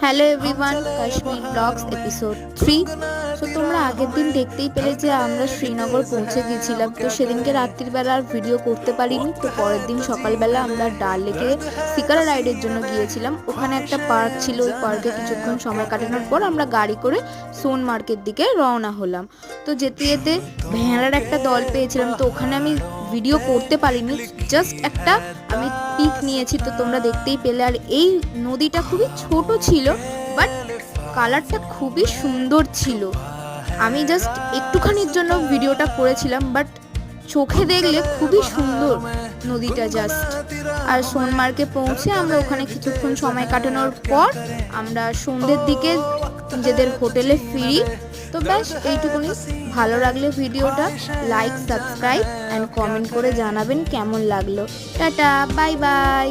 Hello everyone, Kashmir blogs episode 3। So তোমরা আগের দিন দেখতেই পেলে যে আমরা শ্রীনগর পৌঁছে গিয়েছিলাম। তো সেদিনকে রাত্রিবেলা আর ভিডিও করতে পারিনি। তো পরের দিন সকালবেলা আমরা ডাল লেকে শিকারা রাইডের জন্য গিয়েছিলাম। ওখানে একটা পার্ক ছিল, ওই পার্কে কিছুক্ষণ সময় কাটানোর পর আমরা গাড়ি করে সোনমার্গের দিকে রওনা হলাম। তো যেতে যেতে ভেড়ার একটা দল পেয়েছিলাম, তো ওখানে আমি ভিডিও করতে পারিনি, জাস্ট একটা আমি পিক নিয়েছি, তো তোমরা দেখতেই পেলে। আর এই নদীটা খুবই ছোট ছিল, বাট কালারটা খুবই সুন্দর ছিল। আমি জাস্ট একটুখানির জন্য ভিডিওটা করেছিলাম, বাট চোখে দেখলে খুবই সুন্দর নদীটা জাস্ট। আর সোনমার্গে পৌঁছে আমরা ওখানে কিছুক্ষণ সময় কাটানোর পর আমরা সন্ধ্যের দিকে নিজেদের হোটেলে ফিরি। তো ব্যাস এইটুকুনি। ভালো লাগলে ভিডিওটা লাইক, সাবস্ক্রাইব অ্যান্ড কমেন্ট করে জানাবেন কেমন লাগলো। Tata, bye bye.